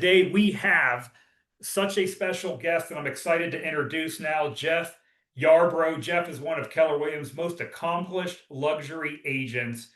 Today we have such a special guest that I'm excited to introduce now, Jeff Yarbrough. Jeff is one of Keller Williams' most accomplished luxury agents,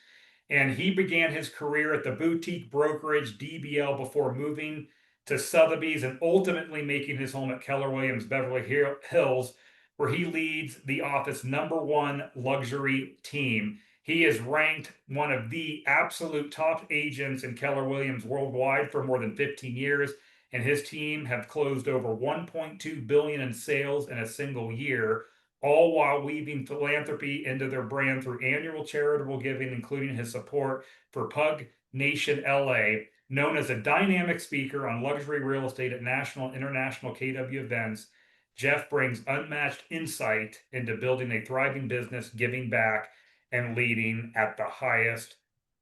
and he began his career at the boutique brokerage DBL before moving to Sotheby's and ultimately making his home at Keller Williams Beverly Hills, where he leads the office #1 luxury team. He is ranked one of the absolute top agents in Keller Williams worldwide for more than 15 years, and his team have closed over 1.2 billion in sales in a single year, all while weaving philanthropy into their brand through annual charitable giving, including his support for Pug Nation LA. Known as a dynamic speaker on luxury real estate at national and international KW events, Jeff brings unmatched insight into building a thriving business, giving back, and leading at the highest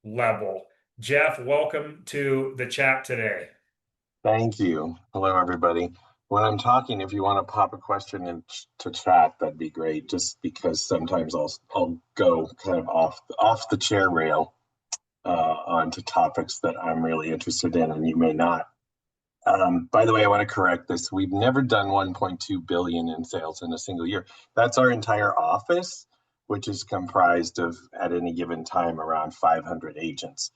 level. Jeff, welcome to the chat today. Thank you. Hello, everybody. When I'm talking, if you want to pop a question into chat, that'd be great. Just because sometimes I'll go kind of off the chair rail onto topics that I'm really interested in, and you may not. By the way, I want to correct this. We've never done 1.2 billion in sales in a single year. That's our entire office, which is comprised of, at any given time, around 500 agents.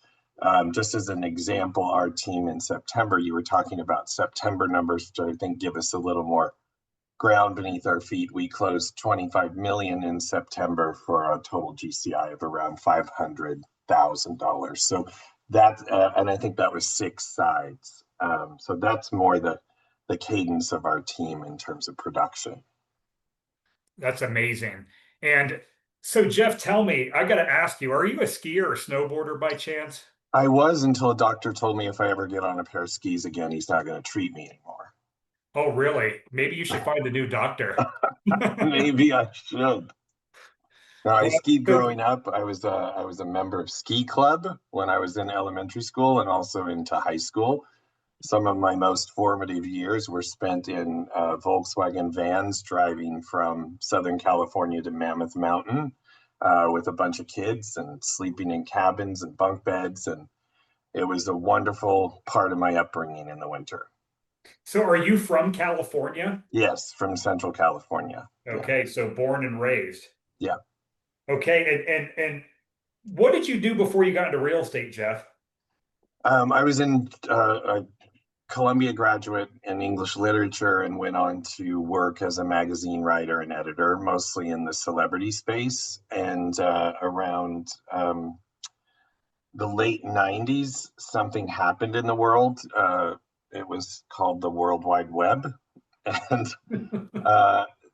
Just as an example, our team in September, you were talking about September numbers, which I think give us a little more ground beneath our feet. We closed 25 million in September for a total GCI of around $500,000. So that, and I think that was 6 sides. So that's more the cadence of our team in terms of production. That's amazing. And so, Jeff, tell me, I got to ask you, are you a skier or snowboarder by chance? I was, until a doctor told me if I ever get on a pair of skis again, he's not going to treat me anymore. Oh, really? Maybe you should find a new doctor. Maybe I should. No, I Well, skied so growing up. I was a member of ski club when I was in elementary school and also into high school. Some of my most formative years were spent in Volkswagen vans driving from Southern California to Mammoth Mountain with a bunch of kids and sleeping in cabins and bunk beds. And it was a wonderful part of my upbringing in the winter. So are you from California? Yes, from Central California. Yeah. Okay, so born and raised. Yeah. Okay, and what did you do before you got into real estate, Jeff? I was in a Columbia graduate in English literature and went on to work as a magazine writer and editor, mostly in the celebrity space. And around the late 90s, something happened in the world. It was called the World Wide Web. And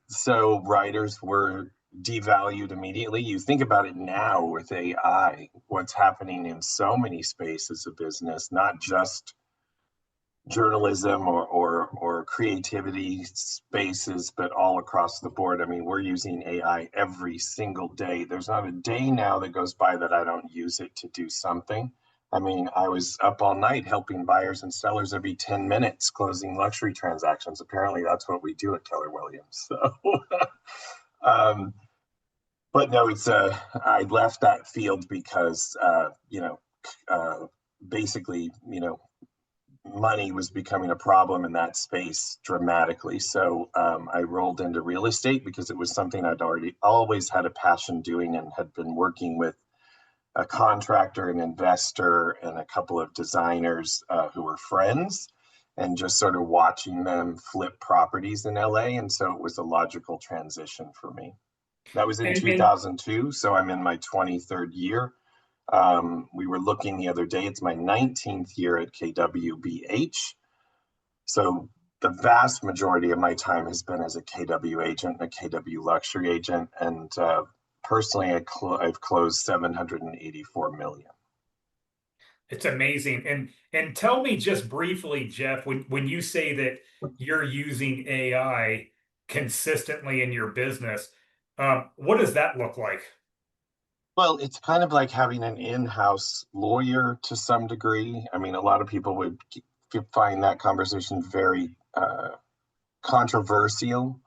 so writers were devalued immediately. You think about it now with AI, what's happening in so many spaces of business, not just journalism or creativity spaces, but all across the board. I mean, we're using AI every single day. There's not a day now that goes by that I don't use it to do something. I mean, I was up all night helping buyers and sellers every 10 minutes closing luxury transactions. Apparently, that's what we do at Keller Williams. So, but no, I left that field because, basically, money was becoming a problem in that space dramatically. So I rolled into real estate because it was something I'd always had a passion doing and had been working with a contractor, an investor, and a couple of designers who were friends, and just sort of watching them flip properties in LA. And so it was a logical transition for me. That was in And 2002. So I'm in my 23rd year. We were looking the other day, it's my 19th year at KWBH. So the vast majority of my time has been as a KW agent, a KW luxury agent. And personally, I've closed 784 million. it's amazing. And tell me just briefly, Jeff, when you say that you're using AI consistently in your business, what does that look like? Well, it's kind of like having an in-house lawyer to some degree. I mean, a lot of people would find that conversation very controversial,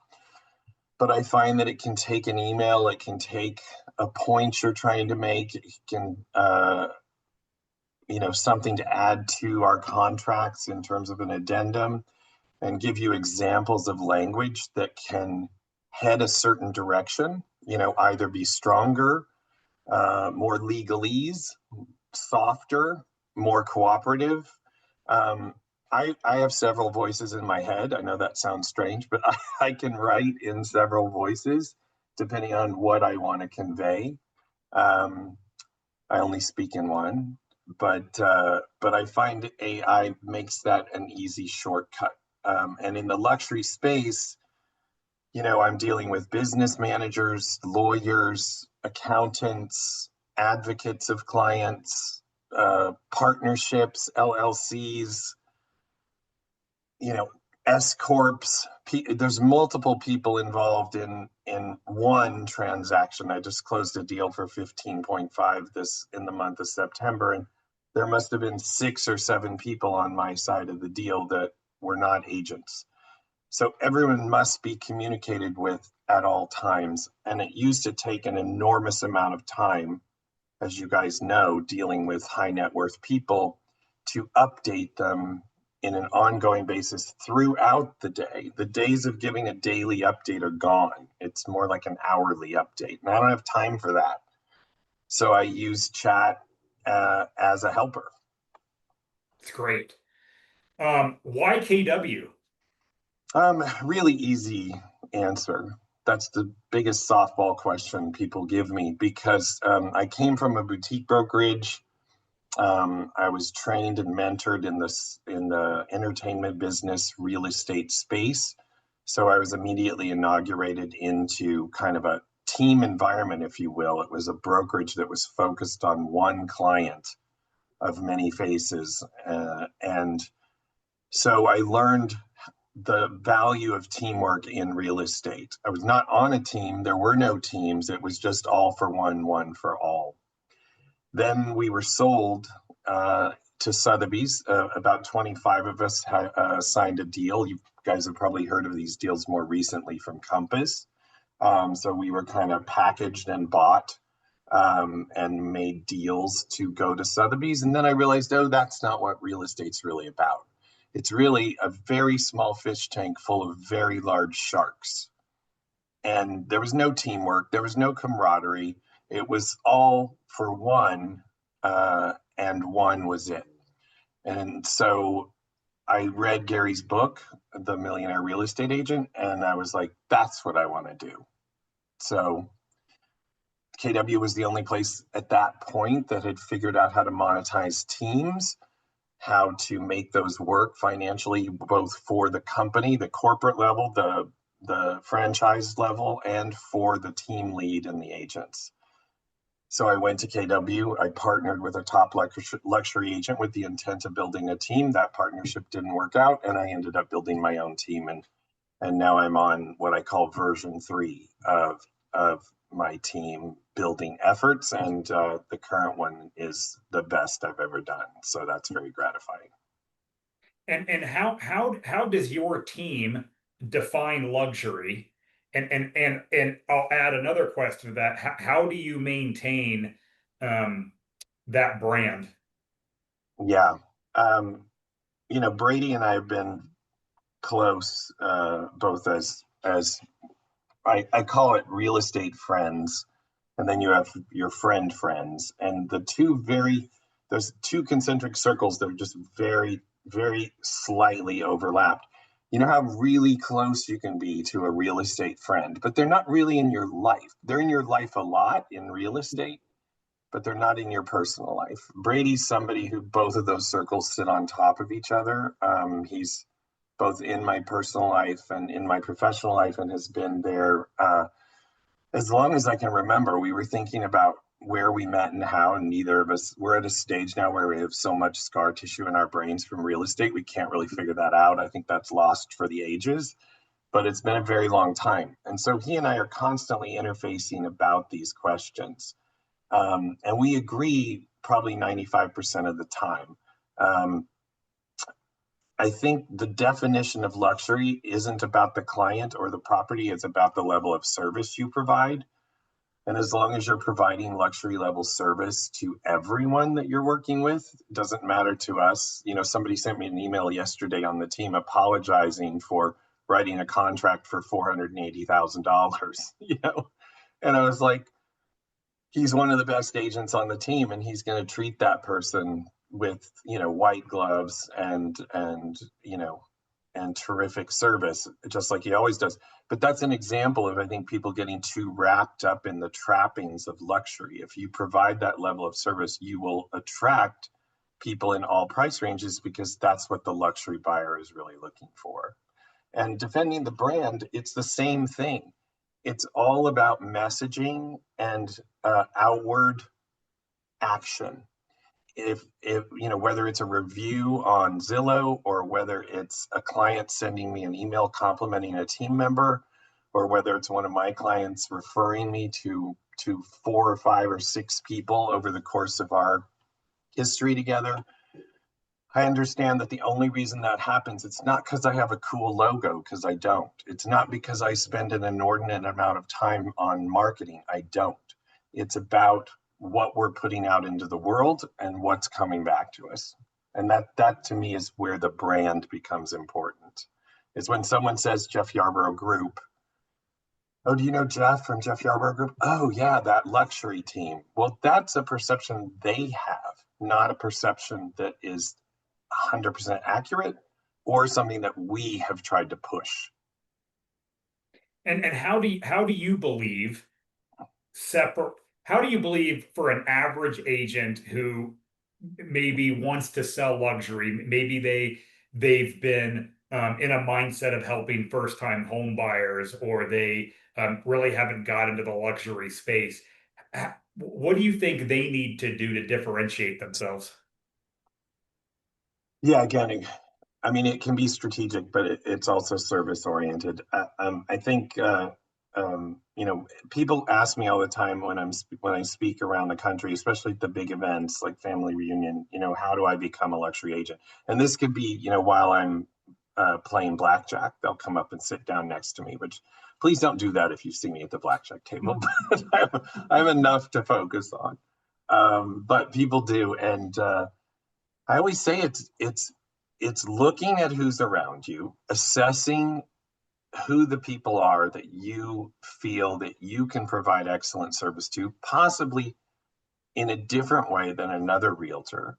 but I find that it can take an email, it can take a point you're trying to make, it can something to add to our contracts in terms of an addendum and give you examples of language that can head a certain direction, either be stronger, more legalese, softer, more cooperative. Um, I have several voices in my head. I know that sounds strange, but I can write in several voices depending on what I want to convey. Um, I only speak in one, but I find AI makes that an easy shortcut. And in the luxury space, I'm dealing with business managers, lawyers, accountants, advocates of clients, partnerships, LLCs, you know, S corps. There's multiple people involved in one transaction. I just closed a deal for 15.5 this in the month of September, and there must have been 6 or 7 people on my side of the deal that were not agents. So everyone must be communicated with at all times. And it used to take an enormous amount of time, as you guys know, dealing with high net worth people to update them in an ongoing basis throughout the day. The days of giving a daily update are gone. It's more like an hourly update. And I don't have time for that. So I use chat as a helper. It's great. Why KW? Really easy answer. That's the biggest softball question people give me because I came from a boutique brokerage. I was trained and mentored in the entertainment business real estate space. So I was immediately inaugurated into kind of a team environment, if you will. It was a brokerage that was focused on one client of many faces. And so I learned the value of teamwork in real estate. I was not on a team, there were no teams, it was just all for one, one for all. Then we were sold to Sotheby's. About 25 of us signed a deal. You guys have probably heard of these deals more recently from Compass. So we were kind of packaged and bought and made deals to go to Sotheby's. And then I realized, oh, that's not what real estate's really about. It's really a very small fish tank full of very large sharks. And there was no teamwork, there was no camaraderie. It was all for one, and one was it. And so I read Gary's book, The Millionaire Real Estate Agent, and I was like, that's what I want to do. So KW was the only place at that point that had figured out how to monetize teams, how to make those work financially, both for the company, the corporate level, the franchise level, and for the team lead and the agents. So I went to KW. I partnered with a top luxury agent with the intent of building a team. That partnership didn't work out, and I ended up building my own team. And now I'm on what I call version 3 of my team building efforts, and the current one is the best I've ever done. So that's very gratifying. And how does your team define luxury? And I'll add another question to that. How do you maintain um, that brand? Yeah. Um, Brady and I have been close, both as I call it real estate friends, and then you have your friends, and there's two concentric circles that are just very, very slightly overlapped. You know how really close you can be to a real estate friend, but they're not really in your life. They're in your life a lot in real estate, but they're not in your personal life. Brady's somebody who both of those circles sit on top of each other. He's both in my personal life and in my professional life and has been there as long as I can remember. We were thinking about where we met and how, and neither of us, we're at a stage now where we have so much scar tissue in our brains from real estate. We can't really figure that out. I think that's lost for the ages, but it's been a very long time. And so he and I are constantly interfacing about these questions. And we agree probably 95% of the time. Um, I think the definition of luxury isn't about the client or the property, it's about the level of service you provide. And as long as you're providing luxury level service to everyone that you're working with, it doesn't matter to us. Somebody sent me an email yesterday on the team apologizing for writing a contract for $480,000, and I was like, he's one of the best agents on the team, and he's going to treat that person with white gloves and terrific service, just like he always does. But that's an example of, I think, people getting too wrapped up in the trappings of luxury. If you provide that level of service, you will attract people in all price ranges, because that's what the luxury buyer is really looking for. And defending the brand, it's the same thing. It's all about messaging and outward action. If whether it's a review on Zillow, or whether it's a client sending me an email complimenting a team member, or whether it's one of my clients referring me to 4 or 5 or 6 people over the course of our history together, I understand that the only reason that happens, it's not because I have a cool logo, because I don't. It's not because I spend an inordinate amount of time on marketing. I don't. It's about what we're putting out into the world and what's coming back to us. And that to me is where the brand becomes important. Is when someone says Jeff Yarbrough Group. Oh, do you know Jeff from Jeff Yarbrough Group? Oh, yeah, that luxury team. Well, that's a perception they have, not a perception that is 100% accurate or something that we have tried to push. And how do you believe separate how do you believe for an average agent who maybe wants to sell luxury, maybe they've been in a mindset of helping first time home buyers, or they really haven't got into the luxury space. What do you think they need to do to differentiate themselves? Yeah, again, I mean, it can be strategic, but it's also service oriented. I think people ask me all the time when I speak around the country, especially at the big events like family reunion. How do I become a luxury agent? And this could be, while I'm playing blackjack, they'll come up and sit down next to me. Which, please don't do that if you see me at the blackjack table. But I have enough to focus on. But people do, and I always say it's looking at who's around you, assessing who the people are that you feel that you can provide excellent service to, possibly in a different way than another realtor,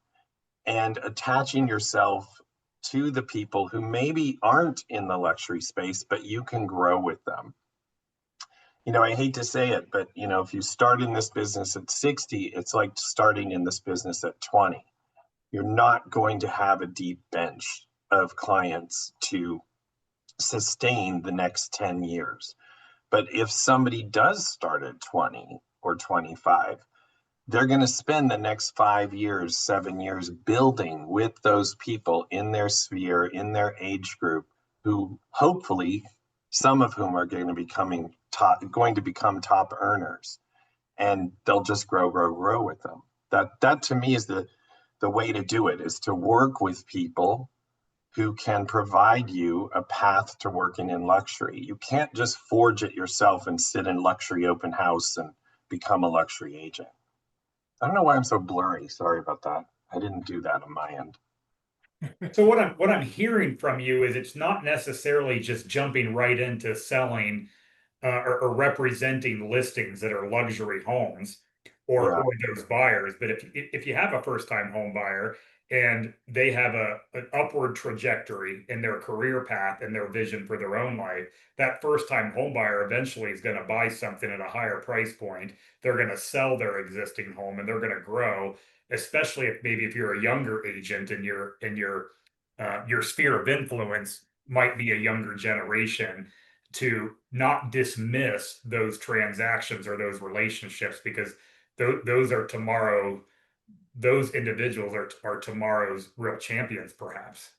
and attaching yourself to the people who maybe aren't in the luxury space, but you can grow with them. I hate to say it, but if you start in this business at 60, it's like starting in this business at 20. You're not going to have a deep bench of clients to sustain the next 10 years. But if somebody does start at 20 or 25, they're going to spend the next 5 years, 7 years building with those people in their sphere, in their age group, who hopefully, some of whom are going to become top earners, and they'll just grow with them. That to me is the way to do it, is to work with people who can provide you a path to working in luxury. You can't just forge it yourself and sit in luxury open house and become a luxury agent. I don't know why I'm so blurry. Sorry about that. I didn't do that on my end. So what I'm hearing from you is it's not necessarily just jumping right into selling or representing listings that are luxury homes Yeah. or those buyers. But if you have a first time home buyer and they have an upward trajectory in their career path and their vision for their own life, that first time home buyer eventually is going to buy something at a higher price point. They're going to sell their existing home and they're going to grow, especially if you're a younger agent and your sphere of influence might be a younger generation, to not dismiss those transactions or those relationships, because those are tomorrow those individuals are tomorrow's real champions perhaps.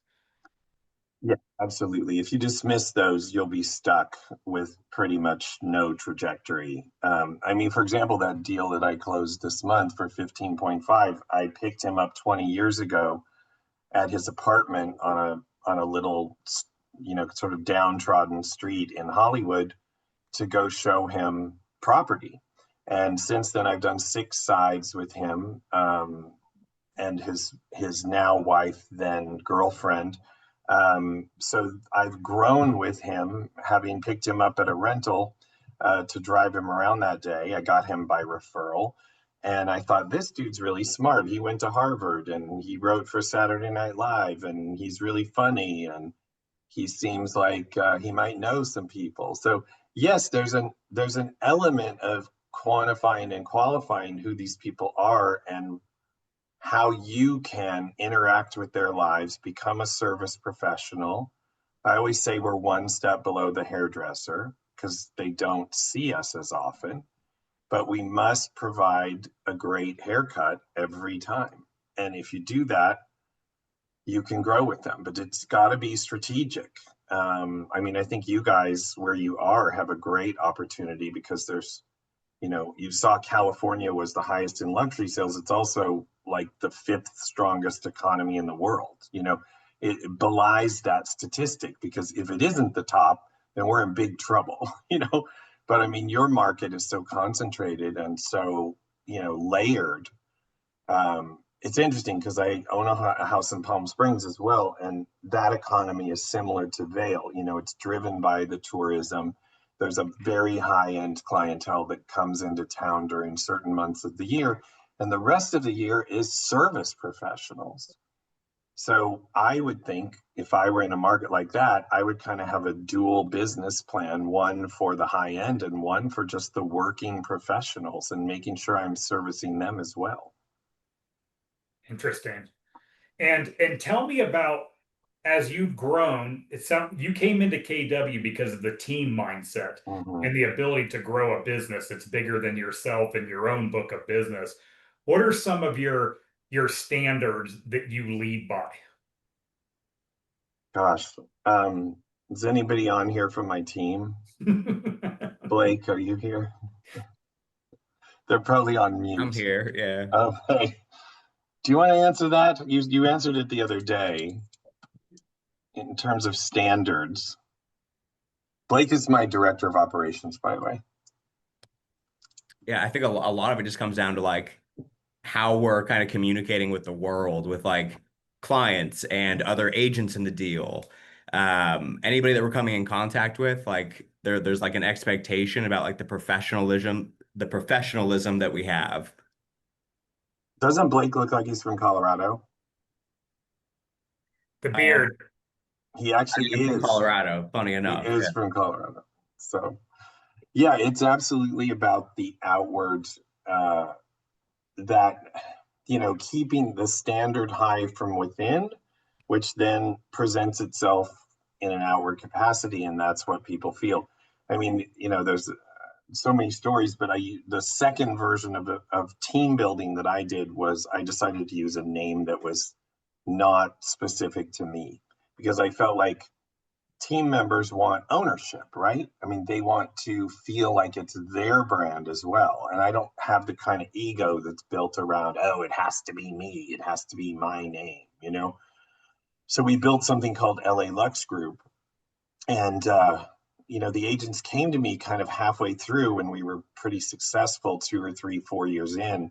Yeah, absolutely. If you dismiss those, you'll be stuck with pretty much no trajectory. I mean, for example, that deal that I closed this month for 15.5, I picked him up 20 years ago at his apartment on a little, sort of downtrodden street in Hollywood, to go show him property. And since then, I've done 6 sides with him, and his now wife, then girlfriend. So I've grown with him, having picked him up at a rental to drive him around that day. I got him by referral. And I thought, this dude's really smart. He went to Harvard and he wrote for Saturday Night Live and he's really funny and he seems like he might know some people. So yes, there's an element of quantifying and qualifying who these people are and how you can interact with their lives, become a service professional. I always say we're one step below the hairdresser because they don't see us as often, but we must provide a great haircut every time. And if you do that, you can grow with them, but it's got to be strategic. I mean, I think you guys, where you are, have a great opportunity because there's, you saw California was the highest in luxury sales. It's also like the 5th strongest economy in the world. It belies that statistic because if it isn't the top, then we're in big trouble, But I mean, your market is so concentrated and so, layered. It's interesting because I own a house in Palm Springs as well, and that economy is similar to Vail. It's driven by the tourism. There's a very high-end clientele that comes into town during certain months of the year, and the rest of the year is service professionals. So I would think if I were in a market like that, I would kind of have a dual business plan, one for the high end and one for just the working professionals and making sure I'm servicing them as well. Interesting. And tell me about, as you've grown, you came into KW because of the team mindset Mhm. and the ability to grow a business that's bigger than yourself and your own book of business. What are some of your standards that you lead by? Gosh, is anybody on here from my team? Blake, are you here? They're probably on I'm mute. here. Yeah. Okay. Do you want to answer that? You answered it the other day in terms of standards. Blake is my director of operations, by the way. Yeah. I think a lot of it just comes down to like how we're kind of communicating with the world, with like clients and other agents in the deal. Anybody that we're coming in contact with, like there's like an expectation about like the professionalism that we have. Doesn't Blake look like he's from Colorado? The Um, beard. He actually I am from is. Colorado, funny He enough. is Yeah. from Colorado. So, yeah, it's absolutely about the outward, uh, that, keeping the standard high from within, which then presents itself in an outward capacity. And that's what people feel. I mean, there's so many stories, but the second version of team building that I did was I decided to use a name that was not specific to me because I felt like team members want ownership, right? I mean, they want to feel like it's their brand as well. And I don't have the kind of ego that's built around, oh, it has to be me, it has to be my name. So we built something called LA Lux Group. And, the agents came to me kind of halfway through when we were pretty successful 2 or 3, 4 years in.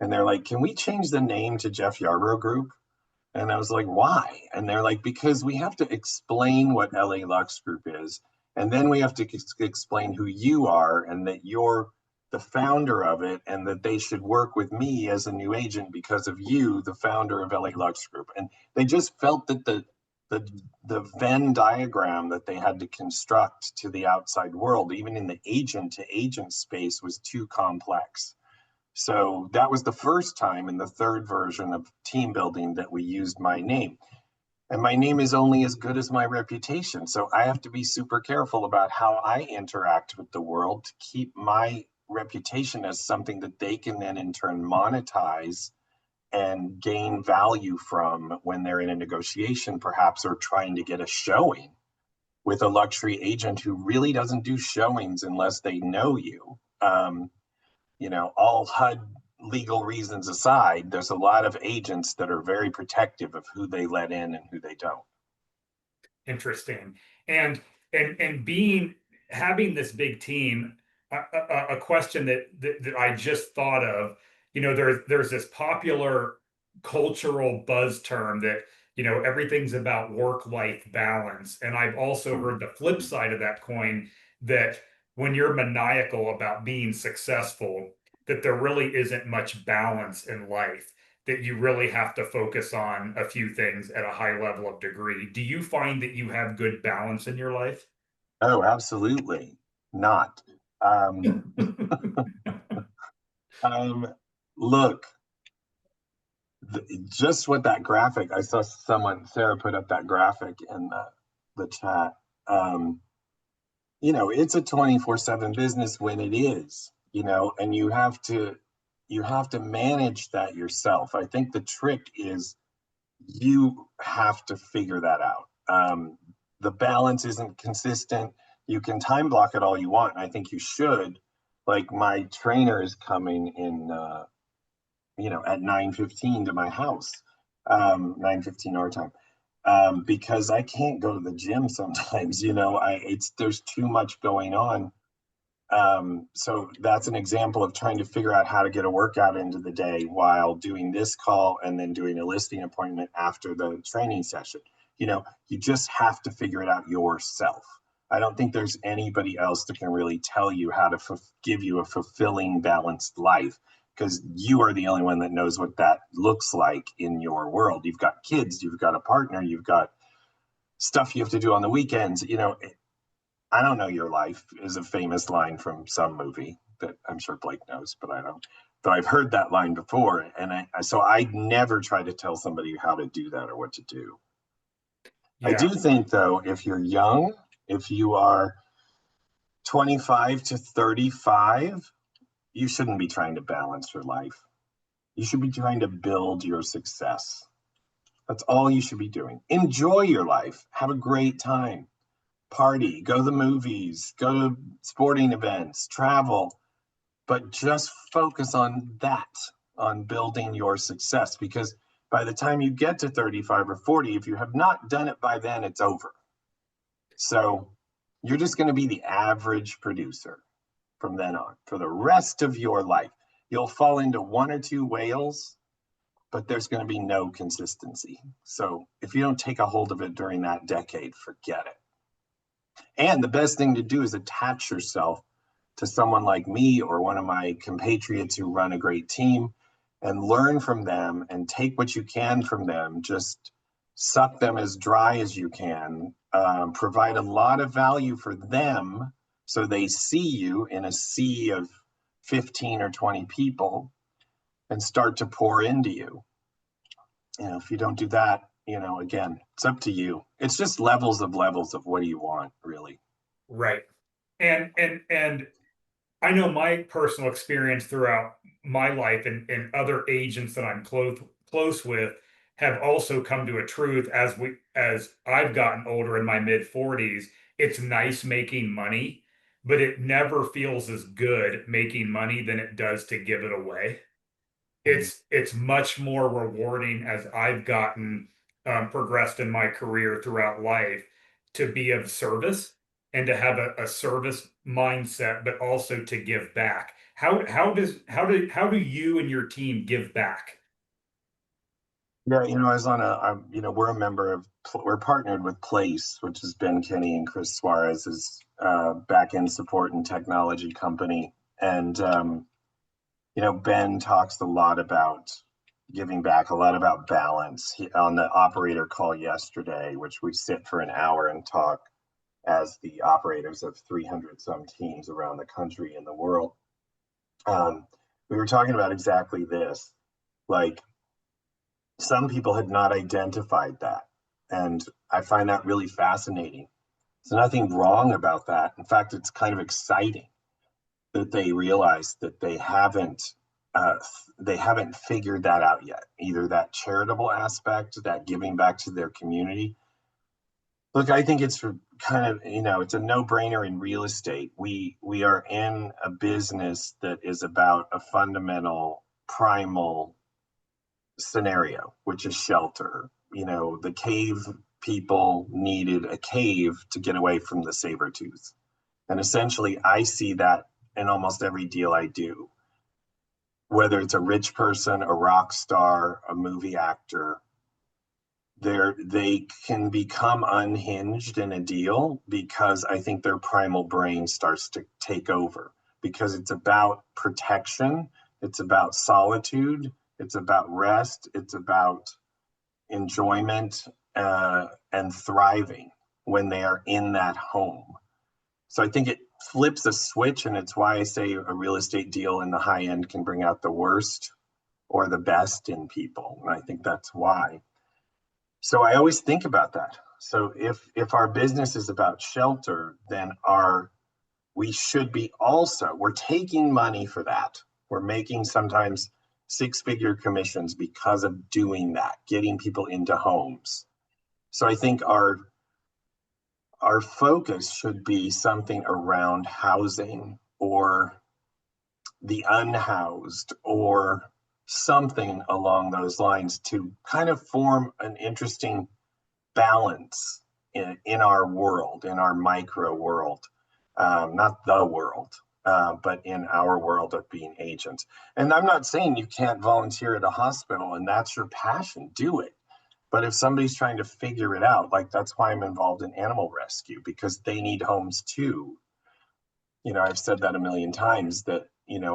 And they're like, can we change the name to Jeff Yarbrough Group? And I was like, why? And they're like, because we have to explain what LA Lux Group is. And then we have to explain who you are and that you're the founder of it and that they should work with me as a new agent because of you, the founder of LA Lux Group. And they just felt that the the Venn diagram that they had to construct to the outside world, even in the agent to agent space, was too complex. So that was the first time in the third version of team building that we used my name. And my name is only as good as my reputation. So I have to be super careful about how I interact with the world to keep my reputation as something that they can then in turn monetize and gain value from when they're in a negotiation, perhaps, or trying to get a showing with a luxury agent who really doesn't do showings unless they know you. All HUD legal reasons aside, there's a lot of agents that are very protective of who they let in and who they don't. Interesting. And having this big team, a question that I just thought of. There's this popular cultural buzz term that everything's about work-life balance, and I've also heard the flip side of that coin, that when you're maniacal about being successful, that there really isn't much balance in life, that you really have to focus on a few things at a high level of degree. Do you find that you have good balance in your life? Oh, absolutely not. Um, um, Look, just with that graphic, I saw Sarah put up that graphic in the chat. Um, it's a 24/7 business when it is, and you have to manage that yourself. I think the trick is you have to figure that out. The balance isn't consistent. You can time block it all you want, and I think you should. Like my trainer is coming in, at 9:15 to my house, 9:15 our time, because I can't go to the gym sometimes. There's too much going on. So that's an example of trying to figure out how to get a workout into the day while doing this call and then doing a listing appointment after the training session. You just have to figure it out yourself. I don't think there's anybody else that can really tell you how to give you a fulfilling, balanced life, because you are the only one that knows what that looks like in your world. You've got kids, you've got a partner, you've got stuff you have to do on the weekends. I don't know your life is a famous line from some movie that I'm sure Blake knows, but I don't. But I've heard that line before, and I never try to tell somebody how to do that or what to do. I do Yeah. think though, if you're young, if you are 25 to 35, you shouldn't be trying to balance your life. You should be trying to build your success. That's all you should be doing. Enjoy your life. Have a great time. Party, go to the movies, go to sporting events, travel, but just focus on that, on building your success. Because by the time you get to 35 or 40, if you have not done it by then, it's over. So you're just going to be the average producer from then on for the rest of your life. You'll fall into one or two whales, but there's going to be no consistency. So if you don't take a hold of it during that decade, forget it. And the best thing to do is attach yourself to someone like me or one of my compatriots who run a great team, and learn from them and take what you can from them. Just suck them as dry as you can. Provide a lot of value for them so they see you in a sea of 15 or 20 people and start to pour into you. If you don't do that, again, it's up to you. It's just levels of what do you want, really. Right. And I know my personal experience throughout my life, and other agents that I'm close with have also come to a truth as I've gotten older in my mid 40s. It's nice making money, but it never feels as good making money than it does to give it away. It's much more rewarding as I've gotten progressed in my career throughout life, to be of service and to have a service mindset, but also to give back. How do you and your team give back? Yeah, I was we're a member of, we're partnered with Place, which is Ben Kinney and Chris Suarez's back end support and technology company. And, Ben talks a lot about giving back, a lot about balance. On the operator call yesterday, which we sit for an hour and talk as the operators of 300 some teams around the country and the world, we were talking about exactly this. Like, some people had not identified that. And I find that really fascinating. There's nothing wrong about that. In fact, it's kind of exciting that they realize that uh, they haven't figured that out yet. Either that charitable aspect, that giving back to their community. Look, I think it's kind of, it's a no-brainer in real estate. We are in a business that is about a fundamental, primal scenario, which is shelter. The cave people needed a cave to get away from the saber tooth. And essentially, I see that in almost every deal I do. Whether it's a rich person, a rock star, a movie actor, they can become unhinged in a deal because I think their primal brain starts to take over, because it's about protection, it's about solitude, it's about rest, it's about enjoyment and thriving when they are in that home. So I think it flips a switch, and it's why I say a real estate deal in the high end can bring out the worst or the best in people. And I think that's why. So I always think about that. So if our business is about shelter, then we should be also, we're taking money for that. We're making sometimes six-figure commissions because of doing that, getting people into homes. So I think our focus should be something around housing or the unhoused or something along those lines to kind of form an interesting balance in our world, in our micro world, not the world, but in our world of being agents. And I'm not saying you can't volunteer at a hospital and that's your passion, do it. But if somebody's trying to figure it out, like that's why I'm involved in animal rescue, because they need homes too. I've said that a million times that,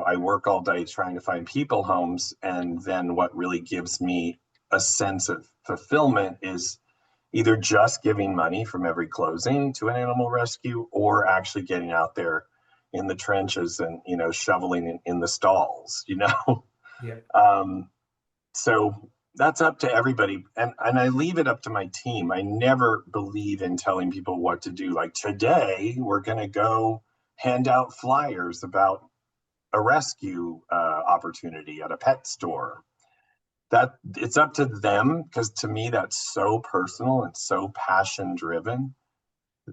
I work all day trying to find people homes. And then what really gives me a sense of fulfillment is either just giving money from every closing to an animal rescue or actually getting out there in the trenches and, shoveling in the stalls, Yeah. So that's up to everybody. And I leave it up to my team. I never believe in telling people what to do. Like today, we're going to go hand out flyers about a rescue opportunity at a pet store. That it's up to them, because to me, that's so personal and so passion driven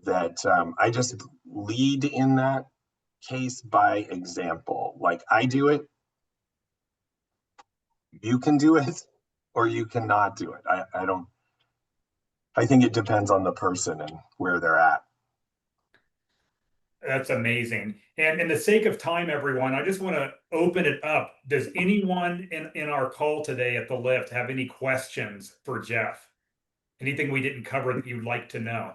that I just lead in that case by example. Like I do it, you can do it, or you cannot do it. I think it depends on the person and where they're at. That's amazing. And in the sake of time, everyone, I just want to open it up. Does anyone in our call today at the lift have any questions for Jeff? Anything we didn't cover that you'd like to know?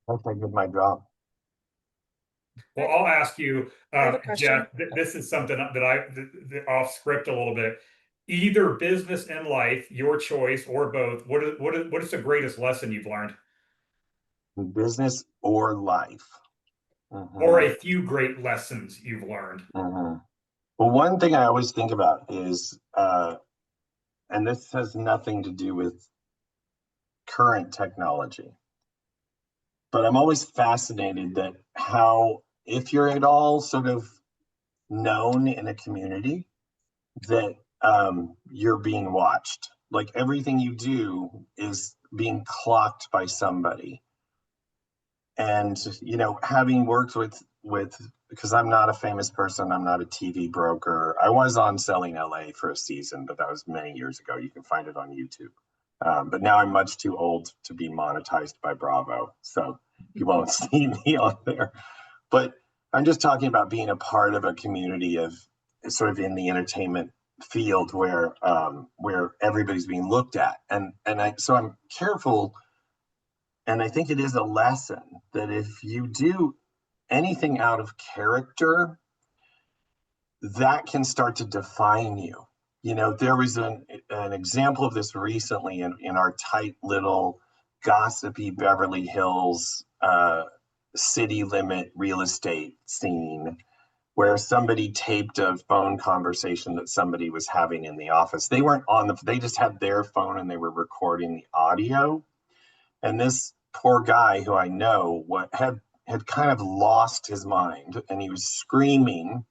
I did my job. Well, I'll ask you, I have a question. Jeff, this is something that off script a little bit. Either business and life, your choice, or both. What is the greatest lesson you've learned? Business or life. Or a few great lessons you've learned? Well, one thing I always think about is, and this has nothing to do with current technology, but I'm always fascinated that how, if you're at all sort of known in a community, that you're being watched. Like everything you do is being clocked by somebody. And having worked with because I'm not a famous person, I'm not a TV broker. I was on Selling LA for a season, but that was many years ago. You can find it on YouTube. But now I'm much too old to be monetized by Bravo, so you won't see me on there. But I'm just talking about being a part of a community of sort of in the entertainment field where everybody's being looked at, and so I'm careful. And I think it is a lesson that if you do anything out of character, that can start to define you. There was an example of this recently in our tight little gossipy Beverly Hills city limit real estate scene where somebody taped a phone conversation that somebody was having in the office. They weren't they just had their phone and they were recording the audio. And this poor guy who I know had kind of lost his mind, and he was screaming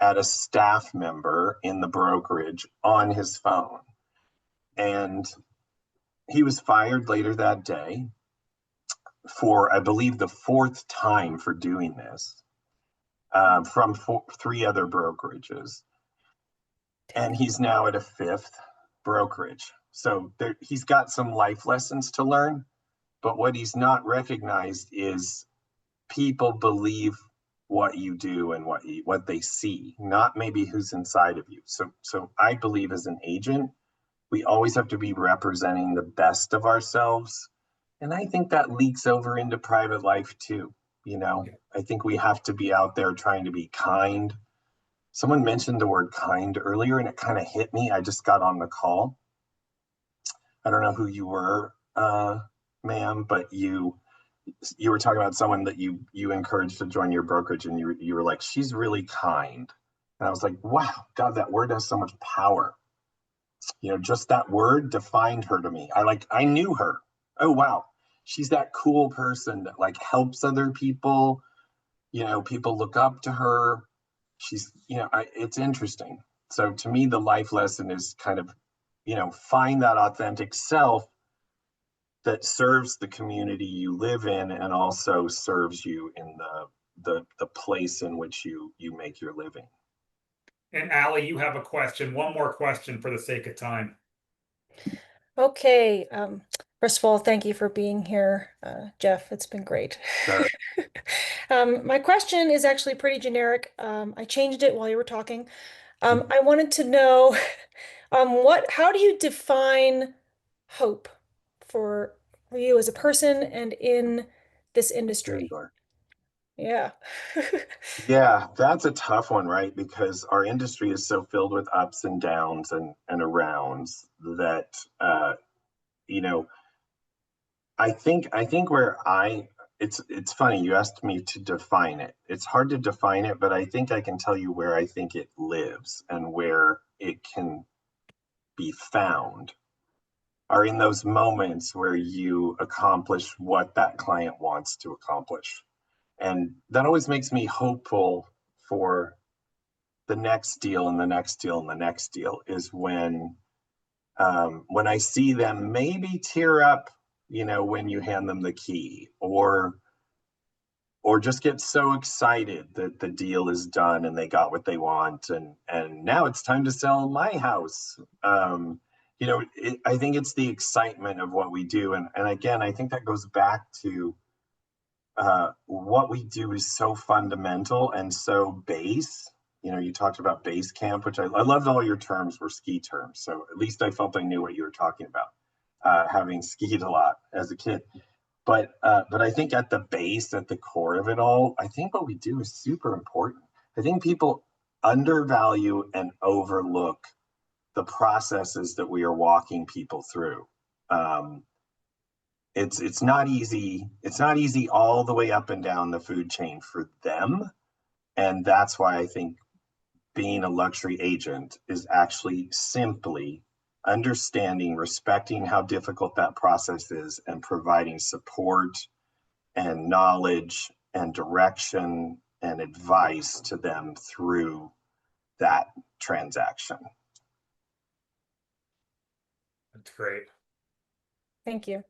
at a staff member in the brokerage on his phone. And he was fired later that day for, I believe, the fourth time for doing this, from three other brokerages. And he's now at a fifth brokerage. So he's got some life lessons to learn. But what he's not recognized is people believe what you do and what they see, not maybe who's inside of you. So I believe as an agent, we always have to be representing the best of ourselves. And I think that leaks over into private life too. You know, I think we have to be out there trying to be kind. Someone mentioned the word kind earlier and it kind of hit me. I just got on the call. I don't know who you were, ma'am, but you were talking about someone that you encouraged to join your brokerage, and you were like, she's really kind. And I was like, wow, God, that word has so much power. You know, just that word defined her to me. I knew her. Oh wow, she's that cool person that like helps other people. You know, people look up to her. She's, you know, it's interesting. So to me, the life lesson is kind of, you know, find that authentic self that serves the community you live in and also serves you in the place in which you make your living. And Allie, you have a question. One more question for the sake of time. Okay. First of all, thank you for being here, Jeff. It's been great. Sure. My question is actually pretty generic. I changed it while you were talking. I wanted to know, how do you define hope for you as a person and in this There you industry? are. Yeah. Yeah, that's a tough one, right? Because our industry is so filled with ups and downs and arounds that you know, I think where it's funny you asked me to define it. It's hard to define it, but I think I can tell you where I think it lives and where it can be found are in those moments where you accomplish what that client wants to accomplish. And that always makes me hopeful for the next deal and the next deal and the next deal is when I see them maybe tear up, you know, when you hand them the key, or just get so excited that the deal is done and they got what they want, and now it's time to sell my house. You know, I think it's the excitement of what we do, and again, I think that goes back to what we do is so fundamental and so base. You know, you talked about base camp, which I loved. All your terms were ski terms, so at least I felt I knew what you were talking about, having skied a lot as a kid. But I think at the base, at the core of it all, I think what we do is super important. I think people undervalue and overlook the processes that we are walking people through. Um, it's not easy. It's not easy all the way up and down the food chain for them, and that's why I think being a luxury agent is actually simply understanding, respecting how difficult that process is, and providing support and knowledge and direction and advice to them through that transaction. That's great. Thank you.